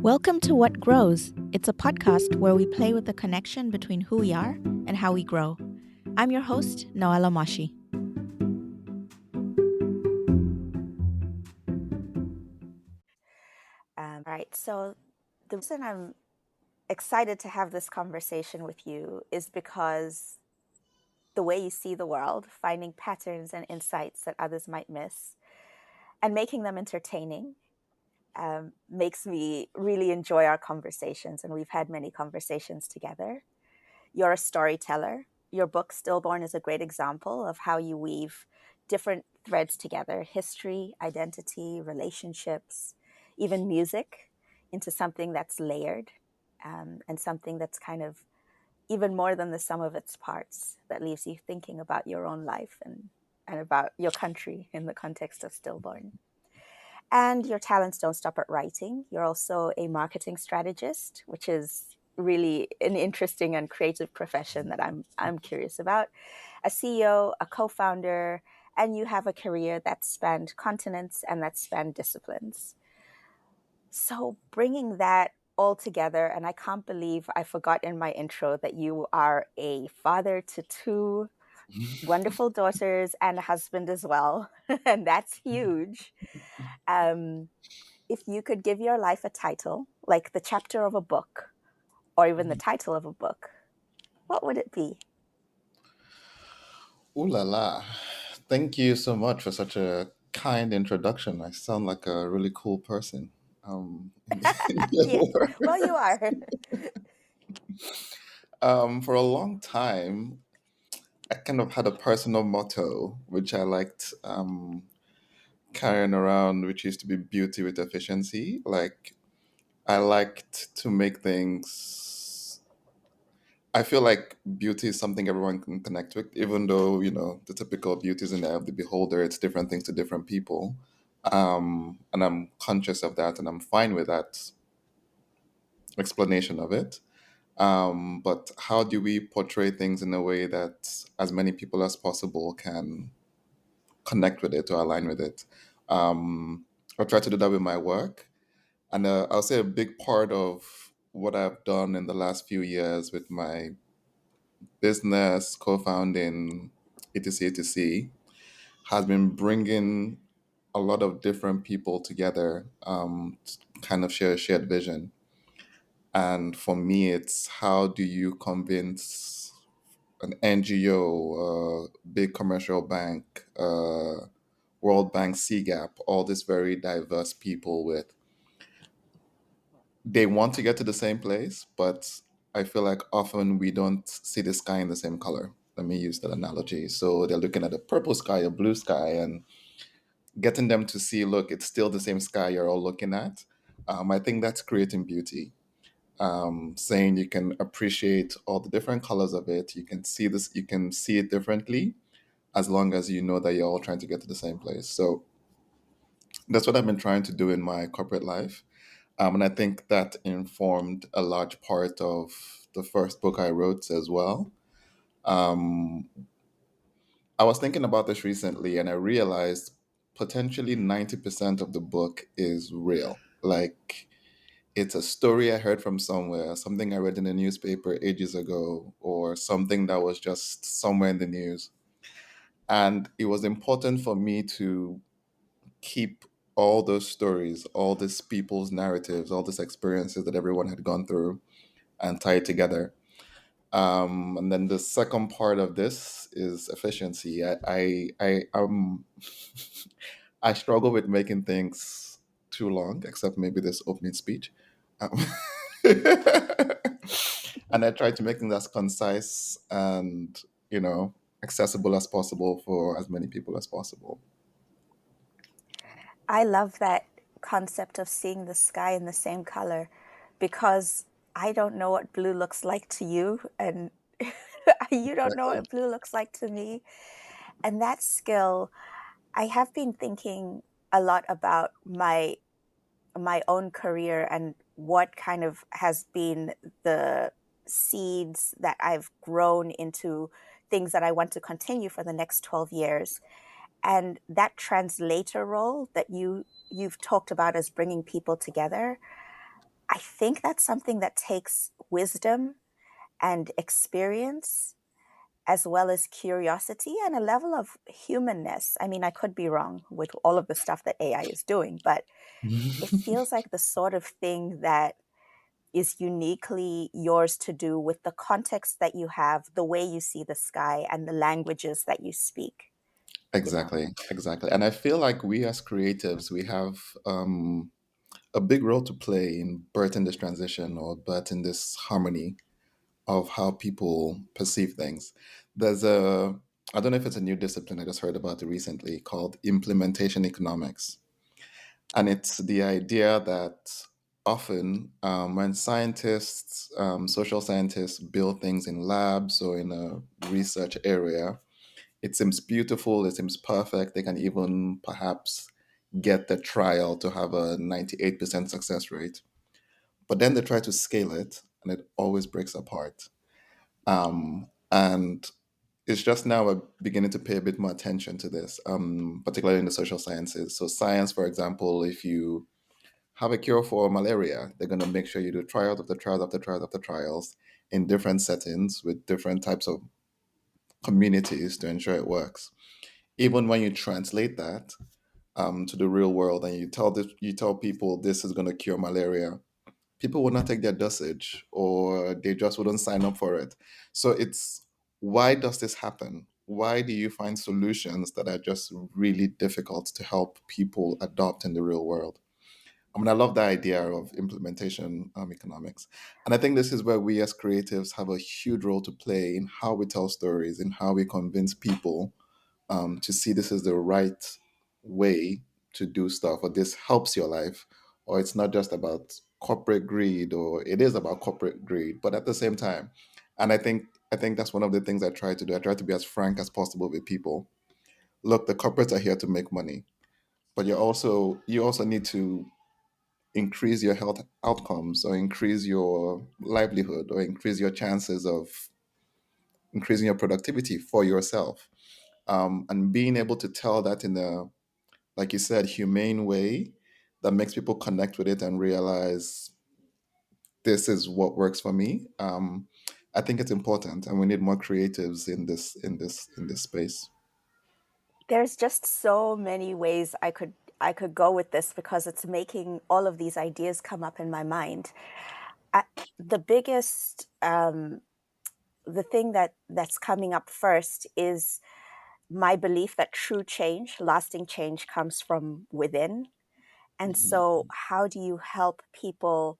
Welcome to What Grows. It's a podcast where we play with the connection between who we are and how we grow. I'm your host, Noella Moshi. All right, so the reason I'm excited to have this conversation with you is because the way you see the world, finding patterns and insights that others might miss, and making them entertaining makes me really enjoy our conversations. And we've had many conversations together. You're a storyteller. Your book, Stillborn, is a great example of how you weave different threads together: history, identity, relationships, even music, into something that's layered and something that's kind of even more than the sum of its parts, that leaves you thinking about your own life and about your country in the context of Stillborn. And your talents don't stop at writing. You're also a marketing strategist, which is really an interesting and creative profession that I'm curious about. A CEO, a co-founder, and you have a career that spanned continents and that spanned disciplines. So bringing that all together, and I can't believe I forgot in my intro that you are a father to two wonderful daughters and a husband as well, and that's huge. Um, if you could give your life a title, like the chapter of a book, or even the title of a book, what would it be? Ooh la la. Thank you so much for such a kind introduction. I sound like a really cool person. In Yeah, your well, work. you are. For a long time, I kind of had a personal motto, which I liked carrying around, which used to be beauty with efficiency. Like, I liked to make things. I feel like beauty is something everyone can connect with, even though, the typical beauty is in the eye of the beholder. It's different things to different people. And I'm conscious of that and I'm fine with that explanation of it. But how do we portray things in a way that as many people as possible can connect with it or align with it? I try to do that with my work. And I'll say a big part of what I've done in the last few years with my business, co-founding, etc., has been bringing a lot of different people together to kind of share a shared vision. And for me, it's how do you convince an NGO, big commercial bank, World Bank, CGAP, all these very diverse people with, they want to get to the same place, but I feel like often we don't see the sky in the same color. Let me use that analogy. So they're looking at a purple sky, a blue sky, and getting them to see, look, it's still the same sky you're all looking at. I think that's creating beauty. Saying you can appreciate all the different colors of it. You can see this, you can see it differently as long as you know that you're all trying to get to the same place. So that's what I've been trying to do in my corporate life. And I think that informed a large part of the first book I wrote as well. Um, I was thinking about this recently and I realized potentially 90% of the book is real. Like, it's a story I heard from somewhere, something I read in a newspaper ages ago, or something that was just somewhere in the news. And it was important for me to keep all those stories, all these people's narratives, all these experiences that everyone had gone through and tie it together. And then the second part of this is efficiency. I struggle with making things too long, except maybe this opening speech. Um, and I try to make them as concise and, accessible as possible for as many people as possible. I love that concept of seeing the sky in the same color, because I don't know what blue looks like to you, and you don't know Exactly. what blue looks like to me. And that skill, I have been thinking a lot about my own career and what kind of has been the seeds that I've grown into things that I want to continue for the next 12 years. And that translator role that you've talked about as bringing people together, I think that's something that takes wisdom and experience, as well as curiosity and a level of humanness. I mean, I could be wrong with all of the stuff that AI is doing, but it feels like the sort of thing that is uniquely yours to do with the context that you have, the way you see the sky, and the languages that you speak, you know? Exactly, exactly. And I feel like we as creatives, we have a big role to play in birthing this transition or birthing this harmony of how people perceive things. There's a, I don't know if it's a new discipline, I just heard about it recently, called implementation economics. And it's the idea that often when scientists, social scientists, build things in labs or in a research area, it seems beautiful, it seems perfect. They can even perhaps get the trial to have a 98% success rate. But then they try to scale it and it always breaks apart. And it's just now we're beginning to pay a bit more attention to this, particularly in the social sciences. So, science, for example, if you have a cure for malaria, they're going to make sure you do trials after trials after trials after trials in different settings with different types of communities to ensure it works. Even when you translate that to the real world and you tell people this is going to cure malaria, people would not take their dosage or they just wouldn't sign up for it. So it's, why does this happen? Why do you find solutions that are just really difficult to help people adopt in the real world? I mean, I love the idea of implementation economics. And I think this is where we as creatives have a huge role to play in how we tell stories, in how we convince people to see this is the right way to do stuff, or this helps your life, or it's not just about corporate greed, or it is about corporate greed, but at the same time. And I think that's one of the things I try to do. I try to be as frank as possible with people. Look, the corporates are here to make money, but you also need to increase your health outcomes or increase your livelihood or increase your chances of increasing your productivity for yourself. And being able to tell that in a, like you said, humane way that makes people connect with it and realize this is what works for me. I think it's important, and we need more creatives in this space. There's just so many ways I could go with this because it's making all of these ideas come up in my mind. I, the biggest the thing that's coming up first is my belief that true change, lasting change, comes from within. And so how do you help people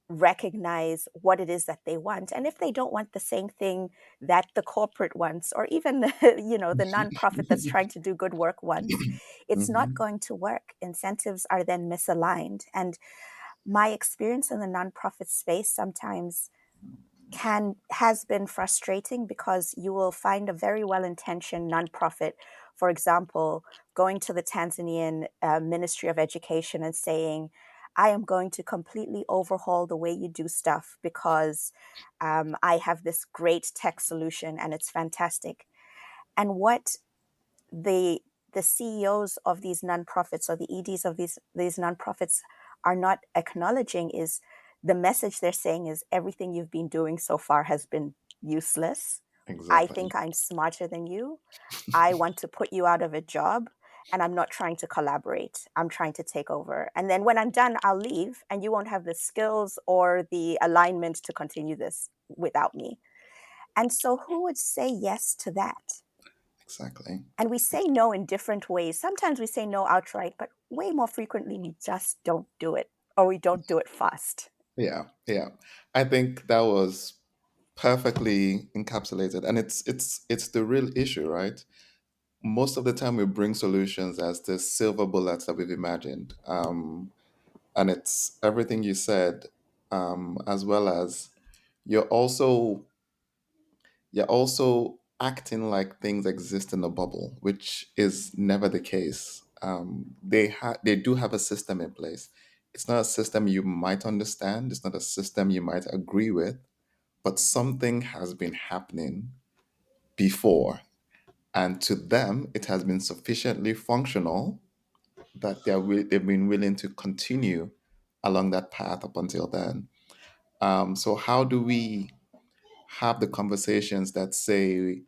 recognize what it is that they want? And if they don't want the same thing that the corporate wants, or even the nonprofit that's trying to do good work wants, it's not Hmm. going to work. Incentives are then misaligned. And my experience in the nonprofit space sometimes can has been frustrating because you will find a very well-intentioned nonprofit, for example, going to the Tanzanian Ministry of Education and saying, I am going to completely overhaul the way you do stuff because I have this great tech solution and it's fantastic. And what the the CEOs of these nonprofits or the EDs of these nonprofits are not acknowledging is the message they're saying is everything you've been doing so far has been useless. I Exactly. think I'm smarter than you. I want to put you out of a job and I'm not trying to collaborate. I'm trying to take over. And then when I'm done, I'll leave and you won't have the skills or the alignment to continue this without me. And so who would say yes to that? Exactly. And we say no in different ways. Sometimes we say no outright, but way more frequently we just don't do it or we don't do it fast. Yeah. Yeah. I think that was perfectly encapsulated, and it's the real issue, right? Most of the time we bring solutions as the silver bullets that we've imagined, and it's everything you said, as well as you're also you're also acting like things exist in a bubble, which is never the case. They do have a system in place. It's not a system you might understand. It's not a system you might agree with, but something has been happening before, and to them it has been sufficiently functional that they've been willing to continue along that path up until then. So how do we have the conversations that say,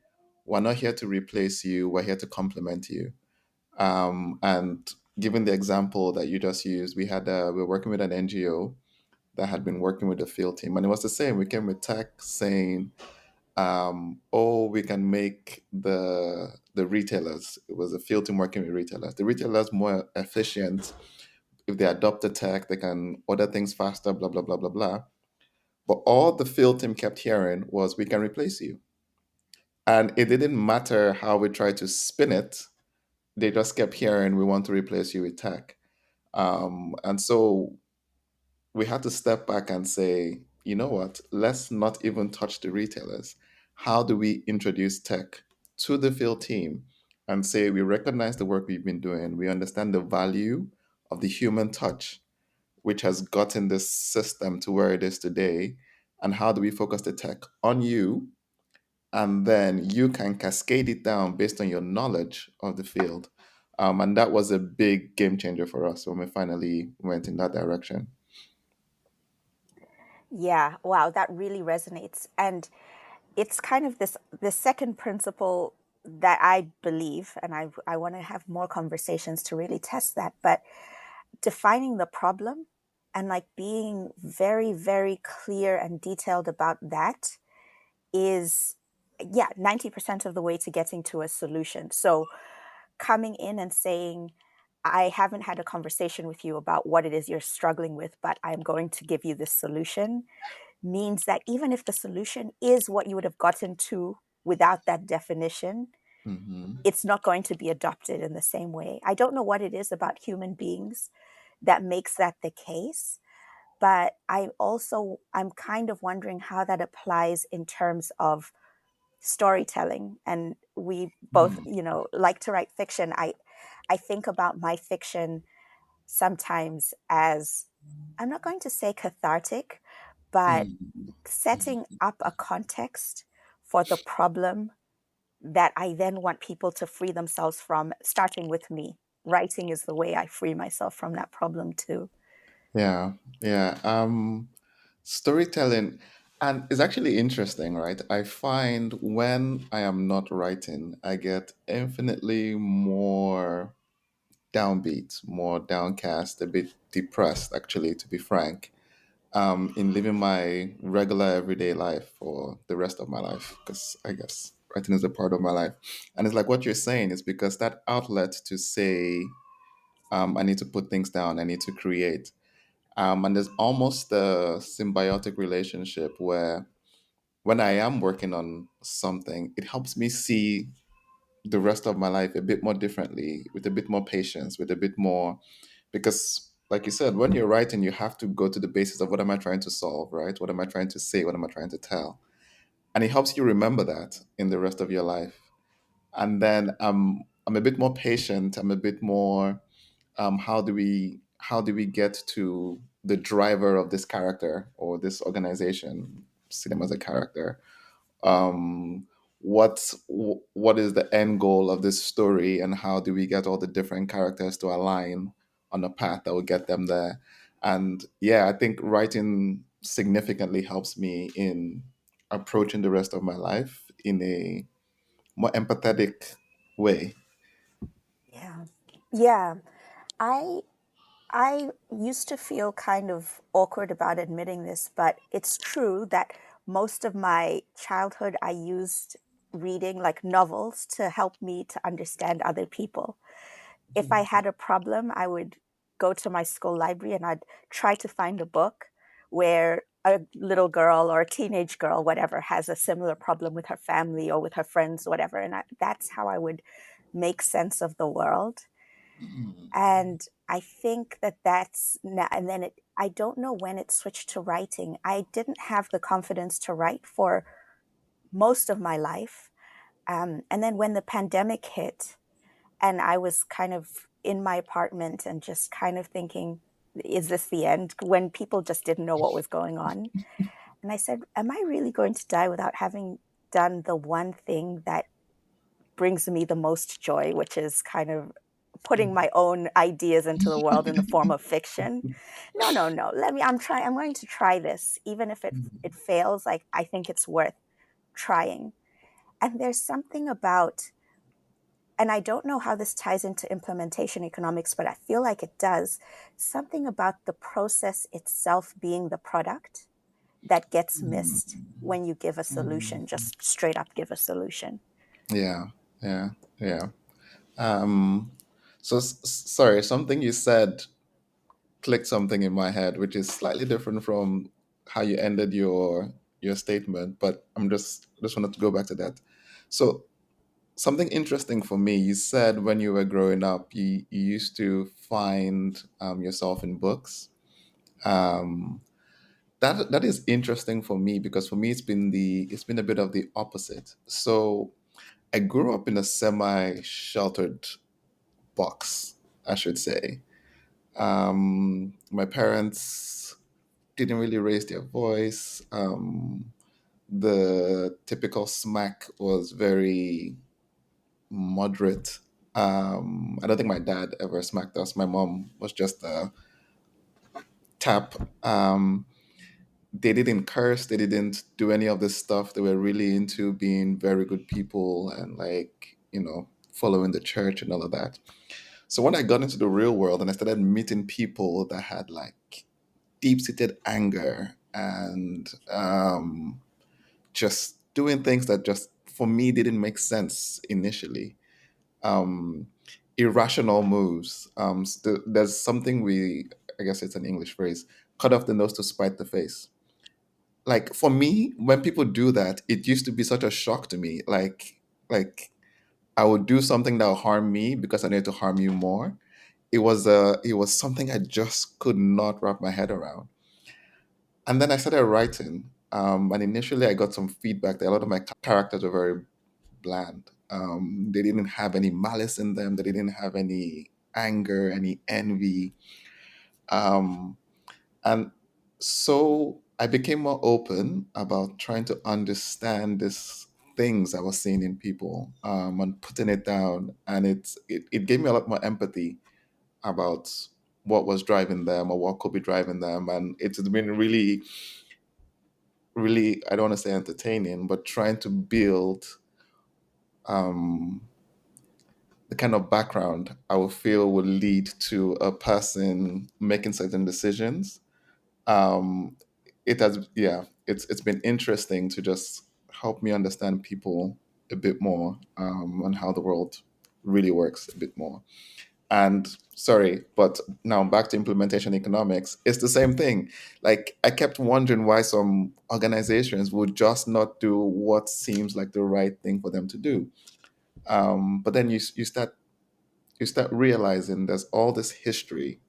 we're not here to replace you, we're here to complement you? And given the example that you just used, we were working with an NGO that had been working with the field team, and it was the same. We came with tech saying, "Oh, we can make the retailers." It was a field team working with retailers. The retailers more efficient if they adopt the tech. They can order things faster. Blah blah blah blah blah. But all the field team kept hearing was, "We can replace you," and it didn't matter how we tried to spin it. They just kept hearing, "We want to replace you with tech." And so we had to step back and say, you know what, let's not even touch the retailers. How do we introduce tech to the field team and say, we recognize the work we've been doing, we understand the value of the human touch, which has gotten this system to where it is today, and how do we focus the tech on you? And then you can cascade it down based on your knowledge of the field. And that was a big game changer for us when we finally went in that direction. Yeah, wow, that really resonates. And it's kind of this second principle that I believe, and I want to have more conversations to really test that, but defining the problem and like being very, very clear and detailed about that is, yeah, 90% of the way to getting to a solution. So coming in and saying, I haven't had a conversation with you about what it is you're struggling with, but I'm going to give you this solution, means that even if the solution is what you would have gotten to without that definition, Hmm. it's not going to be adopted in the same way. I don't know what it is about human beings that makes that the case, but I'm kind of wondering how that applies in terms of storytelling. And we both, like to write fiction. I think about my fiction sometimes as, I'm not going to say cathartic, but setting up a context for the problem that I then want people to free themselves from, starting with me. Writing is the way I free myself from that problem too. Yeah, yeah. Storytelling, and it's actually interesting, right? I find when I am not writing, I get infinitely more downbeat, more downcast, a bit depressed, actually, to be frank, in living my regular everyday life for the rest of my life, because I guess writing is a part of my life. And it's like what you're saying is because that outlet to say, I need to put things down, I need to create. And there's almost a symbiotic relationship where when I am working on something, it helps me see the rest of my life a bit more differently, with a bit more patience, with a bit more, because like you said, when you're writing, you have to go to the basis of what am I trying to solve, right? What am I trying to say? What am I trying to tell? And it helps you remember that in the rest of your life. And then I'm a bit more patient. I'm a bit more how do we get to the driver of this character or this organization, see them as a character, um what is the end goal of this story, and how do we get all the different characters to align on a path that will get them there. And yeah, I think writing significantly helps me in approaching the rest of my life in a more empathetic way. Yeah. Yeah. I I used to feel kind of awkward about admitting this, but it's true that most of my childhood I used reading like novels to help me to understand other people. If I had a problem, I would go to my school library and I'd try to find a book where a little girl or a teenage girl, whatever, has a similar problem with her family or with her friends, whatever. And that's how I would make sense of the world. And I think that and then I don't know when it switched to writing. I didn't have the confidence to write for most of my life. And then when the pandemic hit, and I was kind of in my apartment and just kind of thinking, is this the end? When people just didn't know what was going on. And I said, am I really going to die without having done the one thing that brings me the most joy, which is kind of putting my own ideas into the world in the form of fiction. No, no, no. I'm going to try this. Even if it fails, like I think it's worth trying. And there's something about, and I don't know how this ties into implementation economics, but I feel like it does, something about the process itself being the product that gets missed when you give a solution, just straight up give a solution. Yeah, yeah, yeah. Um, so sorry, something you said clicked something in my head, which is slightly different from how you ended your statement. But just wanted to go back to that. So something interesting for me, you said when you were growing up, you used to find yourself in books. Um, that is interesting for me because for me it's been a bit of the opposite. So I grew up in a semi sheltered box, I should say. My parents didn't really raise their voice. The typical smack was very moderate. I don't think my dad ever smacked us. My mom was just a tap. They didn't curse. They didn't do any of this stuff. They were really into being very good people and like following the church and all of that. So when I got into the real world and I started meeting people that had like deep-seated anger and just doing things that just for me didn't make sense initially, um, irrational moves. There's something I guess it's an English phrase, cut off the nose to spite the face. Like for me, when people do that, it used to be such a shock to me. Like I would do something that would harm me because I needed to harm you more. It was something I just could not wrap my head around. And then I started writing. And initially, I got some feedback that a lot of my characters were very bland. They didn't have any malice in them. They didn't have any anger, any envy. Um, and so I became more open about trying to understand these things I was seeing in people and putting it down. And it gave me a lot more empathy about what was driving them or what could be driving them. And it's been really, really, I don't want to say entertaining, but trying to build um, the kind of background I would feel would lead to a person making certain decisions. Um, it has, yeah, it's been interesting to just help me understand people a bit more and how the world really works a bit more. And sorry, but now back to implementation economics, it's the same thing. Like I kept wondering why some organizations would just not do what seems like the right thing for them to do. But then you start realizing there's all this history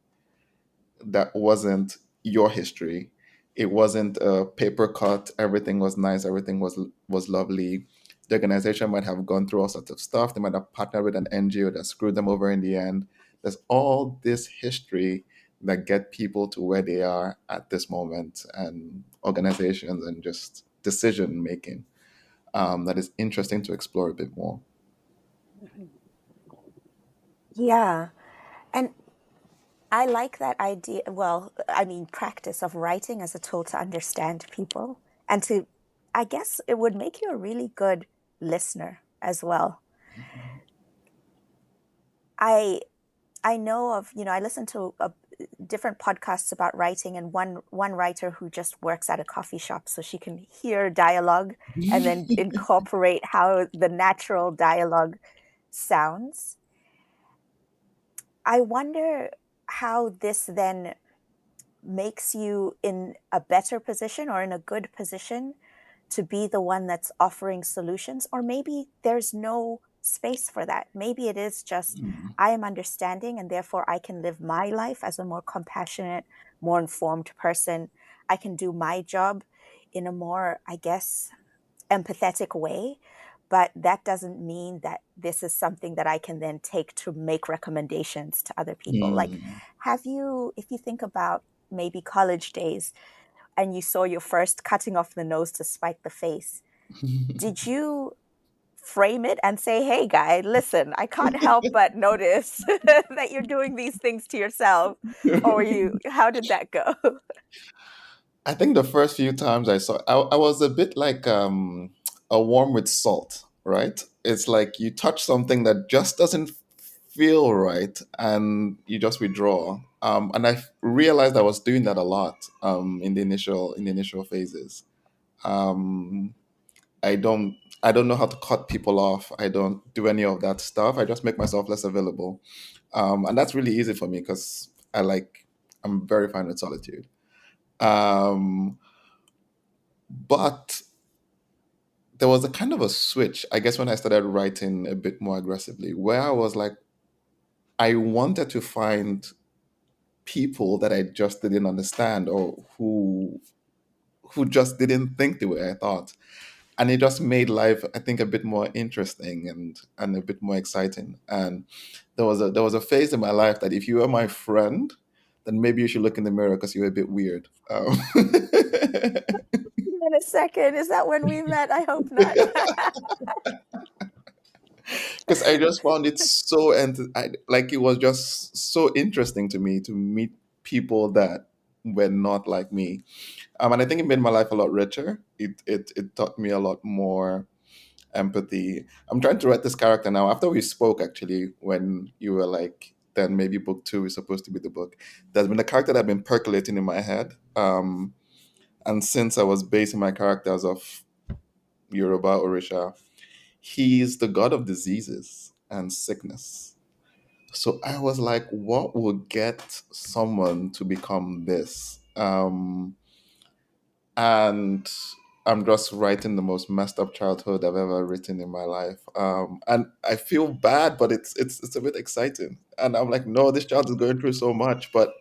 that wasn't your history. It wasn't a paper cut. Everything was nice. Everything was lovely. The organization might have gone through all sorts of stuff. They might have partnered with an NGO that screwed them over in the end. There's all this history that get people to where they are at this moment, and organizations and just decision making that is interesting to explore a bit more. Mhm. Yeah. And I like that idea. Well, I mean, practice of writing as a tool to understand people and to, I guess it would make you a really good listener as well. I I know of, I listen to different podcasts about writing, and one writer who just works at a coffee shop, so she can hear dialogue and then incorporate how the natural dialogue sounds. I wonder how this then makes you in a better position or in a good position to be the one that's offering solutions. Or maybe there's no space for that. Maybe it is just I am understanding and therefore I can live my life as a more compassionate, more informed person. I can do my job in a more, I guess, empathetic way. But that doesn't mean that this is something that I can then take to make recommendations to other people. Like, Mm. if you think about maybe college days and you saw your first cutting off the nose to spike the face, did you frame it and say, hey, guy, listen, I can't help but notice that you're doing these things to yourself? Or how did that go? I think the first few times I saw, I was a bit like a worm with salt, right? It's like you touch something that just doesn't feel right, and you just withdraw. And I realized I was doing that a lot in the initial phases. Um, I don't I don't know how to cut people off. I don't do any of that stuff. I just make myself less available, and that's really easy for me because I'm very fine with solitude. Um, but there was a kind of a switch, I guess, when I started writing a bit more aggressively, where I was like, I wanted to find people that I just didn't understand, or who just didn't think the way I thought. And it just made life, I think, a bit more interesting and a bit more exciting. And there was a phase in my life that if you were my friend, then maybe you should look in the mirror because you're a bit weird. In a second, is that when we met? I hope not. Because I just found it so, like, it was just so interesting to me to meet people that were not like me. And I think it made my life a lot richer. It taught me a lot more empathy. I'm trying to write this character now. After we spoke, actually, when you were like, then maybe book two is supposed to be the book. There's been a character that's been percolating in my head. And since I was basing my characters off Yoruba Orisha, he's the god of diseases and sickness. So I was like, what would get someone to become this? And I'm just writing the most messed up childhood I've ever written in my life. And I feel bad, but it's a bit exciting. And I'm like, no, this child is going through so much, but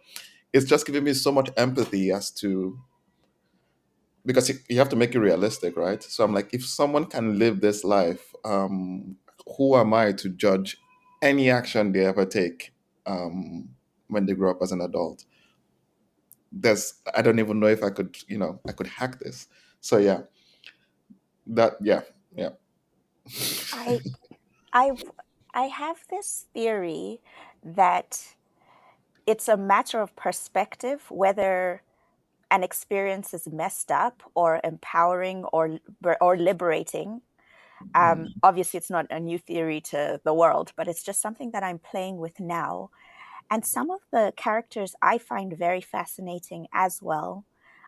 it's just giving me so much empathy as to, because you have to make it realistic, right? So I'm like, if someone can live this life, who am I to judge any action they ever take um, when they grow up as an adult? I don't even know if I could, I could hack this. So yeah, yeah, yeah. I I I have this theory that it's a matter of perspective whether an experience is messed up or empowering or liberating. Mm, Obviously, it's not a new theory to the world, but it's just something that I'm playing with now. And some of the characters I find very fascinating as well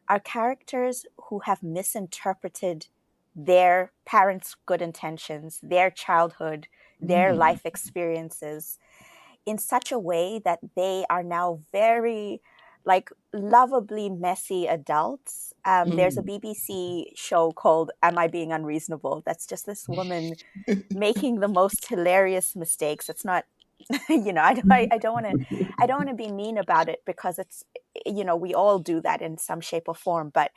are characters who have misinterpreted their parents' good intentions, their childhood, their mm, life experiences in such a way that they are now very like lovably messy adults. There's a mm. BBC show called Am I Being Unreasonable? That's just this woman making the most hilarious mistakes. It's not, I don't want to, I don't want to be mean about it because it's, we all do that in some shape or form. But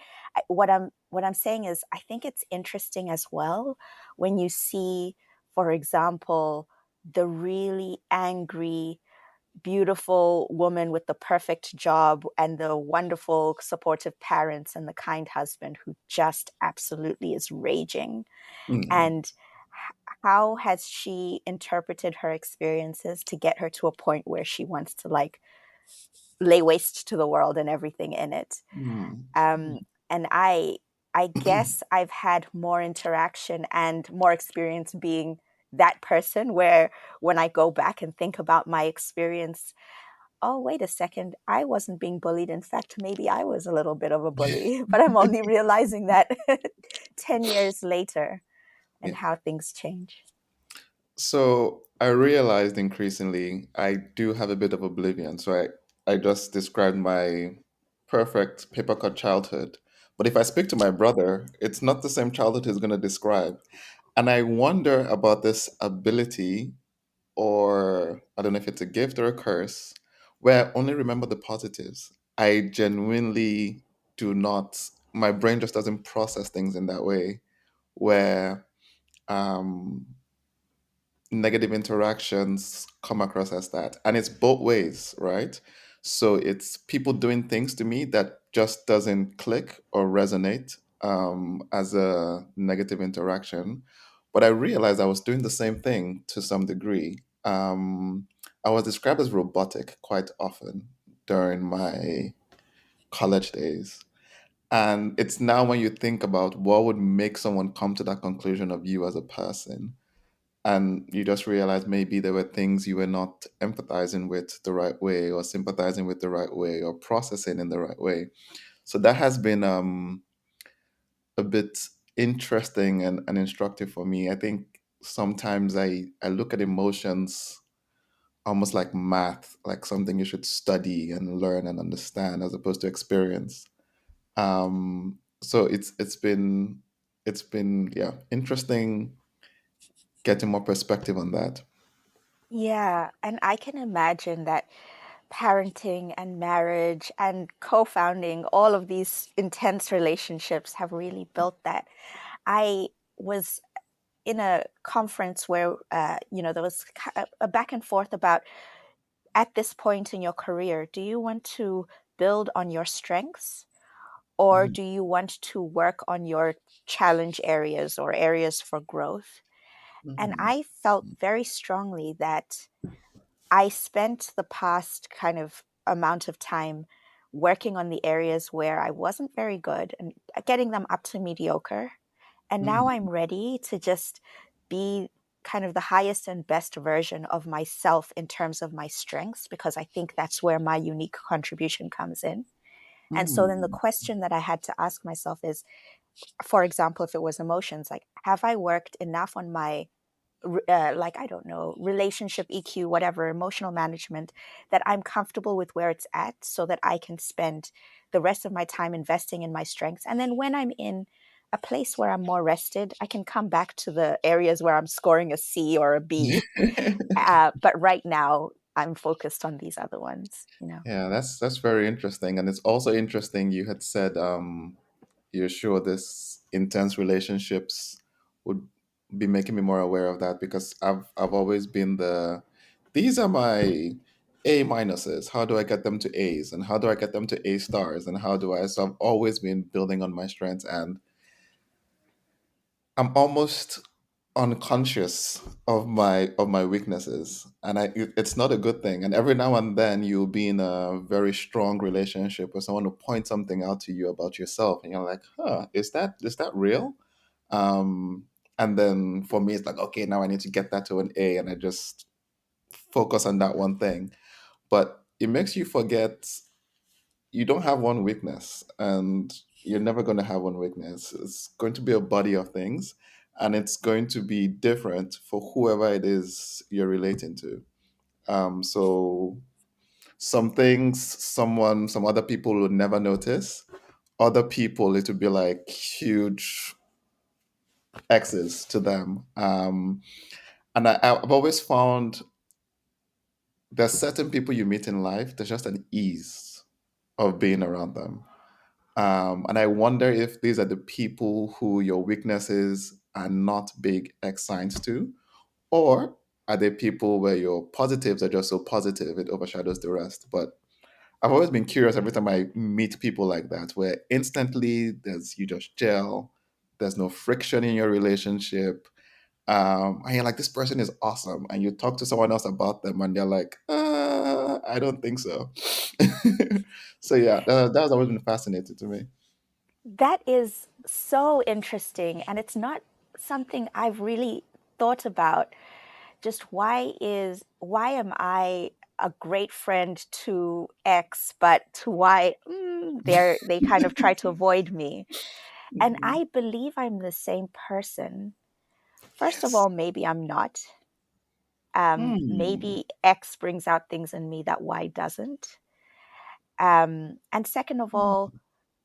what I'm saying is, I think it's interesting as well when you see, for example, the really angry, beautiful woman with the perfect job and the wonderful supportive parents and the kind husband who just absolutely is raging. Mm, And how has she interpreted her experiences to get her to a point where she wants to like lay waste to the world and everything in it? mm, And I guess I've had more interaction and more experience being that person where when I go back and think about my experience, oh, wait a second, I wasn't being bullied. In fact, maybe I was a little bit of a bully, but I'm only realizing that 10 years later and yeah. how things change. So I realized increasingly I do have a bit of oblivion. So I just described my perfect paper cut childhood. But if I speak to my brother, it's not the same childhood he's going to describe. And I wonder about this ability, or I don't know if it's a gift or a curse, where I only remember the positives. I genuinely do not, my brain just doesn't process things in that way, where um, negative interactions come across as that. And it's both ways, right? So it's people doing things to me that just doesn't click or resonate as a negative interaction. But I realized I was doing the same thing to some degree. I was described as robotic quite often during my college days. And it's now when you think about what would make someone come to that conclusion of you as a person, and you just realize maybe there were things you were not empathizing with the right way, or sympathizing with the right way, or processing in the right way. So that has been a bit interesting and instructive for me. I think sometimes I look at emotions almost like math, like something you should study and learn and understand as opposed to experience. So it's been yeah, interesting getting more perspective on that. Yeah, and I can imagine that parenting and marriage and co-founding all of these intense relationships have really built that. I was in a conference where there was a back and forth about, at this point in your career, do you want to build on your strengths, or Mhm. do you want to work on your challenge areas or areas for growth? And Mhm. I felt very strongly that I spent the past kind of amount of time working on the areas where I wasn't very good and getting them up to mediocre. And now Mhm. I'm ready to just be kind of the highest and best version of myself in terms of my strengths, because I think that's where my unique contribution comes in. And so then the Mhm. question that I had to ask myself is, for example, if it was emotions, like, have I worked enough on my like, I don't know, relationship EQ, whatever, emotional management, that I'm comfortable with where it's at so that I can spend the rest of my time investing in my strengths. And then when I'm in a place where I'm more rested, I can come back to the areas where I'm scoring a C or a B. But right now, I'm focused on these other ones. Yeah, that's very interesting, and it's also interesting you had said you're sure this intense relationships would be making me more aware of that, because I've always been these are my A minuses. How do I get them to A's, and how do I get them to A stars, and how do I? So I've always been building on my strengths, and I'm almost unconscious of my weaknesses, and it's not a good thing. And every now and then you'll be in a very strong relationship where someone will point something out to you about yourself, and you're like, huh, is that real? um and then for me it's like, okay, now I need to get that to an A, and I just focus on that one thing. But it makes you forget you don't have one weakness, and you're never going to have one weakness. It's going to be a body of things, and it's going to be different for whoever it is you're relating to. So some things some other people will never notice. Other people, it will be like huge X's to them. And I've always found there's certain people you meet in life, there's just an ease of being around them. And I wonder if these are the people who your weaknesses are not big X signs to, or are they people where your positives are just so positive it overshadows the rest? But I've always been curious every time I meet people like that, where instantly you just gel, there's no friction in your relationship. And you're like, this person is awesome. And you talk to someone else about them, and they're like, I don't think so. So, yeah, that has always been fascinating to me. That is so interesting. And it's not something I've really thought about. Just why am I a great friend to X, but to Y, they kind of try to avoid me. And Mhm. I believe I'm the same person. First of Yes. all, maybe I'm not. Hmm. Maybe X brings out things in me that Y doesn't. And second of all,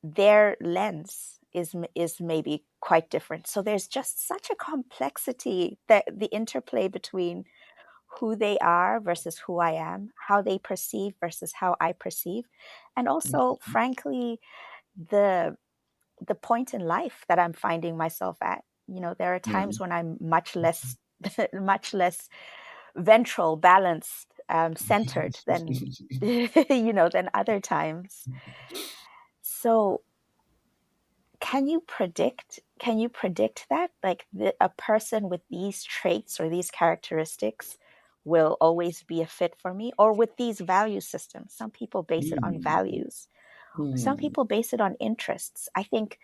their lens is maybe quite different. So there's just such a complexity, that the interplay between who they are versus who I am, how they perceive versus how I perceive, and also, frankly, the the point in life that I'm finding myself at. There are times Mm. when I'm much less much less ventral, balanced, centered than than other times. So, can you predict? can you predict that? Like a person with these traits or these characteristics will always be a fit for me? Or with these value systems, some people base it on Hmm. values, some Hmm. people base it on interests. I think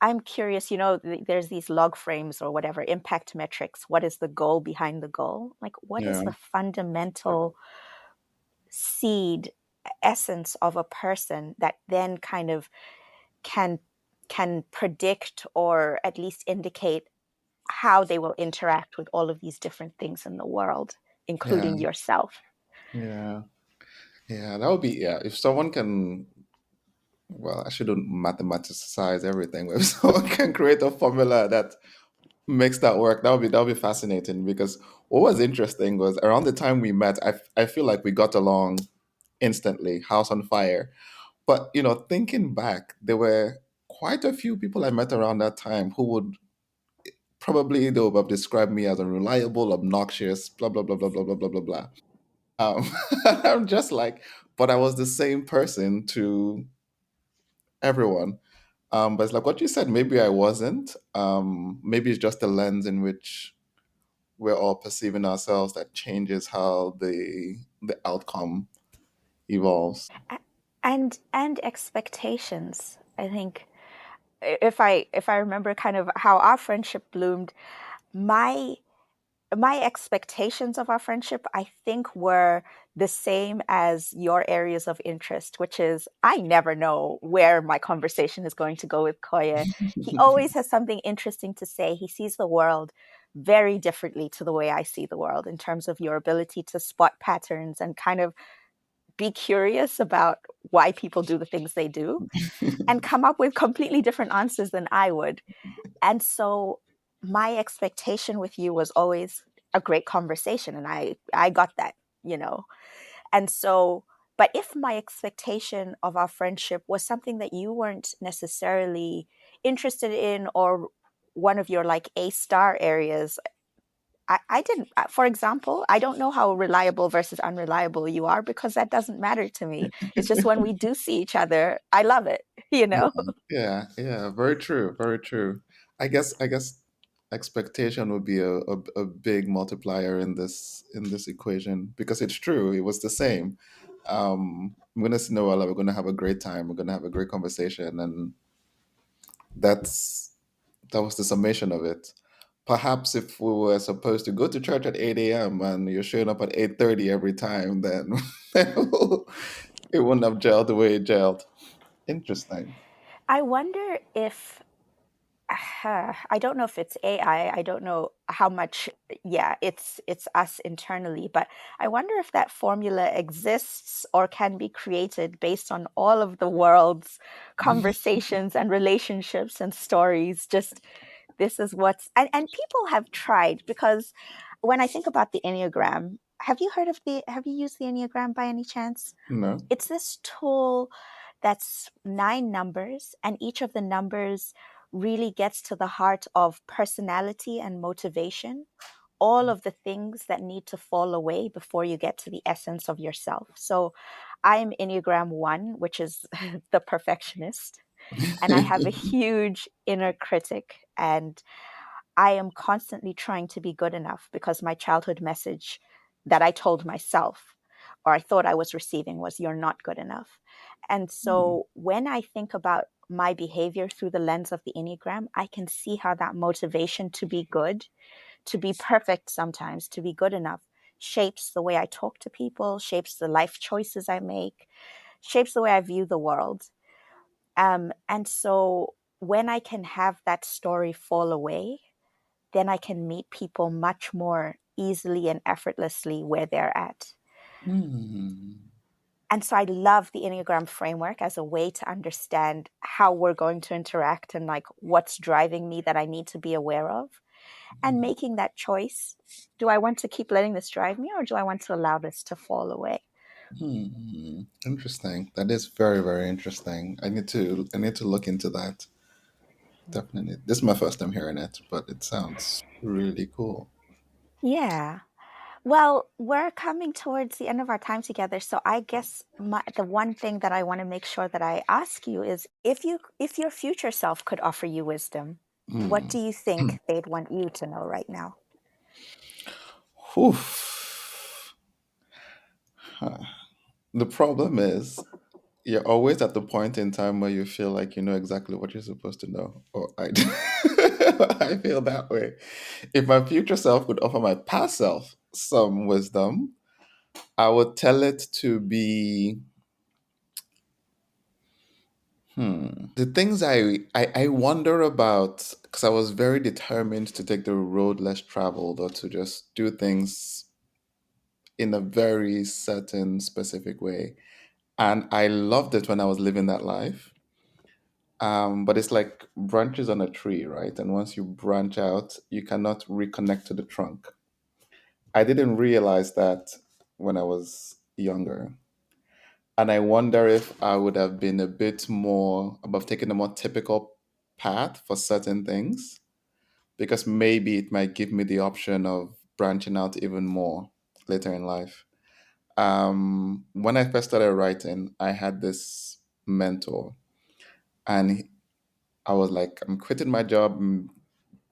I'm curious, there's these log frames or whatever, impact metrics. What is the goal behind the goal? Like, what is Yeah. the fundamental seed essence of a person that then kind of can can predict or at least indicate how they will interact with all of these different things in the world, Yeah. including yourself. Yeah. Yeah. That would be, yeah. If someone can, well, I shouldn't mathematicize everything. If someone can create a formula that makes that work, that would be fascinating. Because what was interesting was around the time we met, I feel like we got along instantly, house on fire. But thinking back, there were quite a few people I met around that time who would probably they would have described me as unreliable, obnoxious, blah blah blah blah blah blah blah blah blah. Um, I'm just like, but I was the same person to everyone. But it's like what you said. Maybe I wasn't. Maybe it's just the lens in which we're all perceiving ourselves that changes how the outcome evolves. And expectations. I think if I remember kind of how our friendship bloomed, my my expectations of our friendship, I think, were the same as your areas of interest, which is I never know where my conversation is going to go with Koye. He always has something interesting to say. He sees the world very differently to the way I see the world in terms of your ability to spot patterns and kind of be curious about why people do the things they do and come up with completely different answers than I would. And so my expectation with you was always a great conversation, and I got that, you know. And so but if my expectation of our friendship was something that you weren't necessarily interested in, or one of your like A star areas, I didn't, for example, I don't know how reliable versus unreliable you are because that doesn't matter to me. It's just when we do see each other, I love it, you Yeah, know? yeah, yeah. Very true. Very true. I guess expectation would be a big multiplier in this equation because it's true. It was the same. I'm gonna see Noella. We're gonna have a great time. We're gonna have a great conversation, and that's that was the summation of it. Perhaps if we were supposed to go to church at 8 a.m. and you're showing up at 8:30 every time, then it wouldn't have gelled the way it gelled. Interesting. I wonder if I don't know if it's AI. I don't know how much, yeah, it's us internally, but I wonder if that formula exists or can be created based on all of the world's conversations and relationships and stories. Just this is what's and people have tried, because when I think about the Enneagram, have you used the Enneagram by any chance? No. It's this tool that's 9 numbers, and each of the numbers really gets to the heart of personality and motivation, all of the things that need to fall away before you get to the essence of yourself. So I'm Enneagram 1, which is the perfectionist, and I have a huge inner critic, and I am constantly trying to be good enough because my childhood message that I told myself or I thought I was receiving was, you're not good enough. And Hmm. so when I think about my behavior through the lens of the Enneagram, I can see how that motivation to be good, to be perfect sometimes, to be good enough, shapes the way I talk to people, shapes the life choices I make, shapes the way I view the world. And so when I can have that story fall away, then I can meet people much more easily and effortlessly where they're at. Hmm. And so I love the Enneagram framework as a way to understand how we're going to interact and like what's driving me that I need to be aware of, and making that choice. Do I want to keep letting this drive me, or do I want to allow this to fall away? Hmm. Interesting. That is very, very interesting. I need to look into that. Definitely. This is my first time hearing it, but it sounds really cool. Yeah. Well, we're coming towards the end of our time together, so I guess the one thing that I want to make sure that I ask you is if your future self could offer you wisdom, What Hmm. do you think they'd want you to know right now? Whew. Huh. The problem is you're always at the point in time where you feel like you know exactly what you're supposed to know. Or I, I feel that way. If my future self could offer my past self some wisdom, I would tell it to be the things I wonder about because I was very determined to take the road less traveled or to just do things in a very certain specific way. And I loved it when I was living that life. But it's like branches on a tree, right? And once you branch out, you cannot reconnect to the trunk. I didn't realize that when I was younger. And I wonder if I would have been a bit more above taking a more typical path for certain things, because maybe it might give me the option of branching out even more later in life. When I first started writing, I had this mentor, and I was like, I'm quitting my job, I'm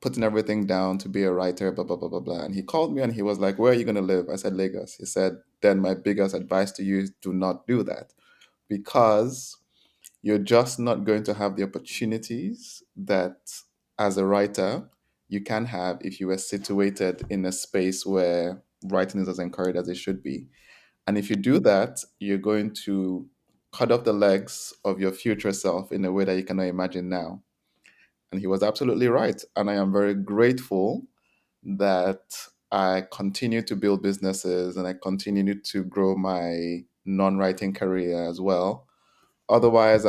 putting everything down to be a writer, blah, blah, blah, blah, blah. And he called me and he was like, where are you going to live? I said, Lagos. He said, then my biggest advice to you is do not do that, because you're just not going to have the opportunities that as a writer you can have if you were situated in a space where writing is as encouraged as it should be. And if you do that, you're going to cut off the legs of your future self in a way that you cannot imagine now. And he was absolutely right. And I am very grateful that I continue to build businesses and I continue to grow my non writing career as well. Otherwise,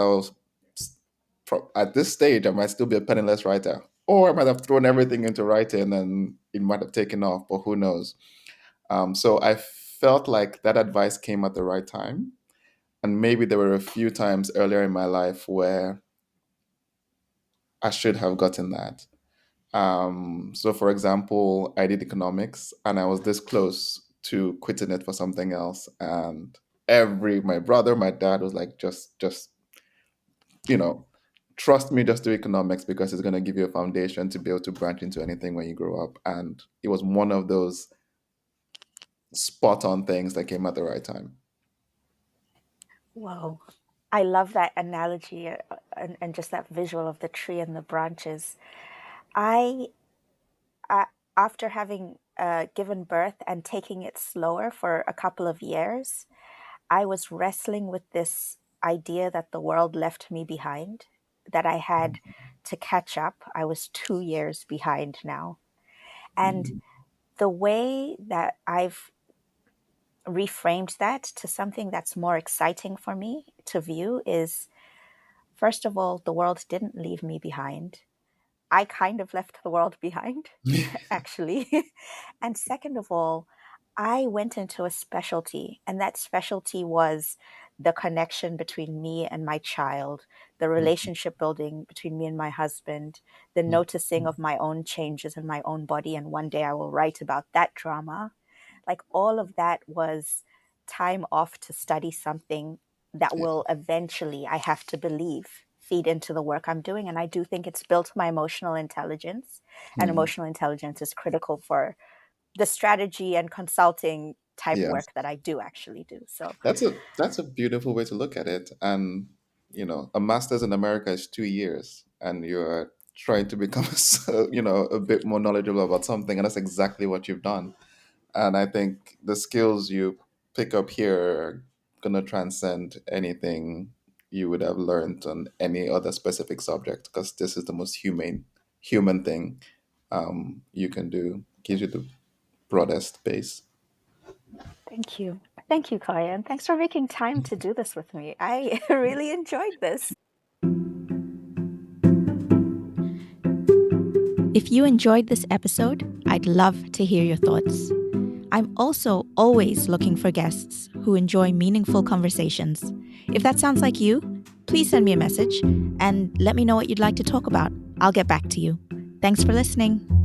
at this stage, I might still be a penniless writer. Or I might have thrown everything into writing and it might have taken off, but who knows? So I felt like that advice came at the right time. And maybe there were a few times earlier in my life where I should have gotten that. So, for example, I did economics and I was this close to quitting it for something else. And my brother, my dad was like, just, you know, trust me, just do economics because it's going to give you a foundation to be able to branch into anything when you grow up. And it was one of those spot on things that came at the right time. Whoa. I love that analogy and just that visual of the tree and the branches. I, I after having given birth and taking it slower for a couple of years, I was wrestling with this idea that the world left me behind, that I had to catch up. I was 2 years behind now. And Mm. the way that I've reframed that to something that's more exciting for me to view is, first of all, the world didn't leave me behind. I kind of left the world behind, actually. And second of all, I went into a specialty, and that specialty was the connection between me and my child, the relationship building between me and my husband, the noticing of my own changes in my own body. And one day I will write about that drama. Like all of that was time off to study something that Yeah. will eventually, I have to believe, feed into the work I'm doing. And I do think it's built my emotional intelligence, and Mm. emotional intelligence is critical for the strategy and consulting type Yeah. work that I do actually do. So That's a beautiful way to look at it. And a master's in America is 2 years, and you're trying to become a bit more knowledgeable about something, and that's exactly what you've done. And I think the skills you pick up here are gonna transcend anything you would have learned on any other specific subject, because this is the most human thing you can do. Gives you the broadest base. thank you. Thank you, Kaya. And thanks for making time to do this with me. I really enjoyed this. If you enjoyed this episode, I'd love to hear your thoughts. I'm also always looking for guests who enjoy meaningful conversations. If that sounds like you, please send me a message and let me know what you'd like to talk about. I'll get back to you. Thanks for listening.